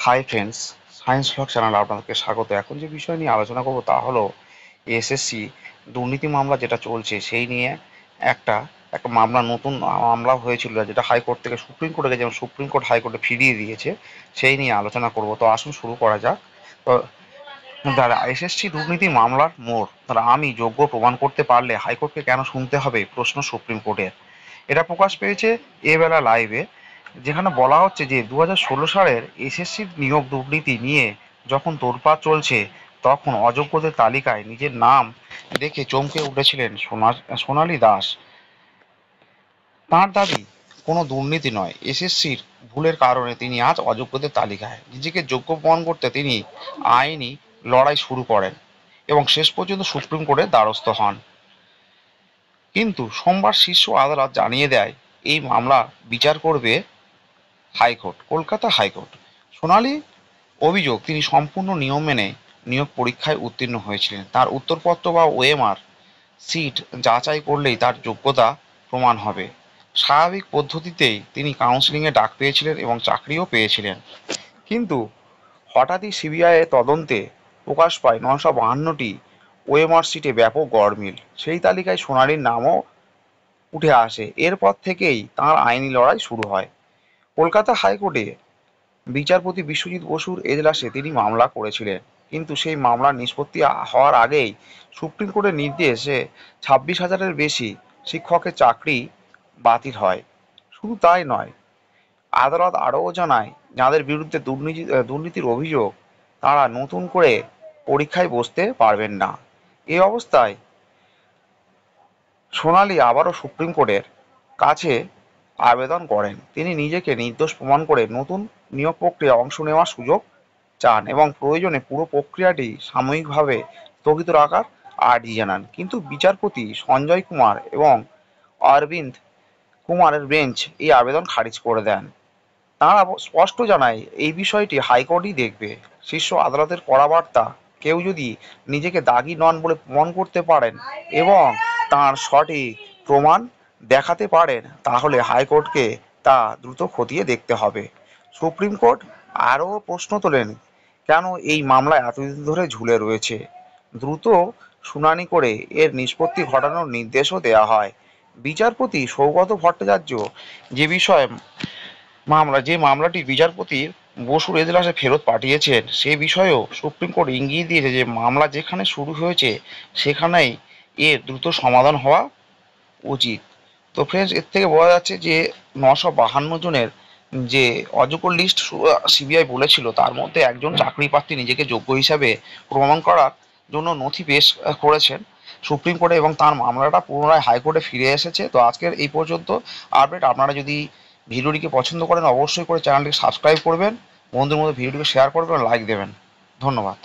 Hi friends, science blog চ্যানেলে আপনাদেরকে স্বাগত। এখন যে বিষয় নিয়ে আলোচনা করব তা হলো এসএসসি দুর্নীতি মামলা যেটা চলছে সেই নিয়ে একটা একটা মামলা, নতুন মামলা হয়েছিল যেটা হাইকোর্ট থেকে সুপ্রিম কোর্টে গেছে এবং সুপ্রিম কোর্ট হাইকোর্টে ফিরিয়ে দিয়েছে, সেই নিয়ে আলোচনা করব। তো আসুন শুরু করা যাক। তো দাঁড়া, এসএসসি দুর্নীতি মামলার মোড় দাঁড়া, আমি যোগ্য প্রমাণ করতে পারলে হাইকোর্টকে কেন শুনতে হবে, প্রশ্ন সুপ্রিম কোর্টের। এটা প্রকাশ পেয়েছে এবেলা লাইভে, যেখানে বলা হচ্ছে যে 2016 সালের এসএসসি নিয়োগ দুর্নীতি নিয়ে যখন তোলপাড় চলছে, তখন অযোগ্যদের তালিকায় নিজের নাম দেখে চমকে উঠেছিলেন সোনালী দাস। তাঁর দাবি, কোনো দুর্নীতি নয়, এসএসসির ভুলের কারণে তিনি আজ অযোগ্যদের তালিকায়। নিজেকে যোগ্য প্রমাণ করতে তিনি আইনি লড়াই শুরু করেন এবং শেষ পর্যন্ত সুপ্রিম কোর্টের দ্বারস্থ হন। কিন্তু সোমবার শীর্ষ আদালত জানিয়ে দেয় এই মামলা বিচার করবে হাইকোর্ট, কলকাতা হাইকোর্ট। সোনালী অভিযোগ, তিনি সম্পূর্ণ নিয়ম মেনে নিয়োগ পরীক্ষায় উত্তীর্ণ হয়েছিলেন। তার উত্তরপত্র বা ওএমআর সিট যাচাই করলেই তার যোগ্যতা প্রমাণ হবে। স্বাভাবিক পদ্ধতিতেই তিনি কাউন্সেলিংয়ে ডাক পেয়েছিলেন এবং চাকরিও পেয়েছিলেন। কিন্তু হঠাৎই সিবিআই এর তদন্তে প্রকাশ পায় 952টি ওএমআর সিটে ব্যাপক গরমিল। সেই তালিকায় সোনালীর নামও উঠে আসে। এরপর থেকেই তাঁর আইনি লড়াই শুরু হয়। কলকাতা হাইকোর্টে বিচারপতি বিশ্বজিৎ বসুর এজলাসে তিনি মামলা করেছিলেন, কিন্তু সেই মামলার নিষ্পত্তি হওয়ার আগেই সুপ্রিম কোর্টের নির্দেশে 26,000-এর বেশি শিক্ষকের চাকরি বাতিল হয়। শুধু তাই নয়, আদালত আরও জানায়, যাদের বিরুদ্ধে দুর্নীতির অভিযোগ তারা নতুন করে পরীক্ষায় বসতে পারবেন না। এই অবস্থায় সোনালী আবারও সুপ্রিম কোর্টের কাছে আবেদন করেন। তিনি নিজেকে নির্দোষ প্রমাণ করে নতুন নিয়োগ প্রক্রিয়ায় অংশ নেওয়ার সুযোগ চান এবং প্রয়োজনে পুরো প্রক্রিয়াটি সাময়িকভাবে স্থগিত রাখার আর্জি জানান। কিন্তু বিচারপতি সঞ্জয় কুমার এবং অরবিন্দ কুমারের বেঞ্চ এই আবেদন খারিজ করে দেন। তাঁরা স্পষ্ট জানায়, এই বিষয়টি হাইকোর্টই দেখবে। শীর্ষ আদালতের কড়া বার্তা, কেউ যদি নিজেকে দাগী নন বলে প্রমাণ করতে পারেন এবং তাঁর সঠিক প্রমাণ দেখাতে পারেন, তাহলে হাইকোর্টকে তা দ্রুত খতিয়ে দেখতে হবে। সুপ্রিম কোর্ট আরও প্রশ্ন তোলেন, কেন এই মামলা এতদিন ধরে ঝুলে রয়েছে। দ্রুত শুনানি করে এর নিষ্পত্তি ঘটানোর নির্দেশও দেওয়া হয়। বিচারপতি সৌগত ভট্টাচার্য যে মামলাটি বিচারপতি বসুর এজলাসে ফেরত পাঠিয়েছেন, সে বিষয়েও সুপ্রিম কোর্ট ইঙ্গিত দিয়েছে যে মামলা যেখানে শুরু হয়েছে সেখানেই এর দ্রুত সমাধান হওয়া উচিত। তো ফ্রেন্ডস, এর থেকে বোঝা যাচ্ছে যে 952 জনের যে অযোগ্য লিস্ট সিবিআই বলেছিল, তার মধ্যে একজন চাকরি প্রার্থী নিজেকে যোগ্য হিসাবে প্রমাণ করার জন্য নথি পেশ করেছেন সুপ্রিম কোর্টে এবং তার মামলাটা পুনরায় হাইকোর্টে ফিরে এসেছে। তো আজকের এই পর্যন্ত আপডেট। আপনারা যদি ভিডিওটিকে পছন্দ করেন, অবশ্যই করে চ্যানেলটিকে সাবস্ক্রাইব করবেন, বন্ধুদের মধ্যে ভিডিওটিকে শেয়ার করবেন, লাইক দেবেন। ধন্যবাদ।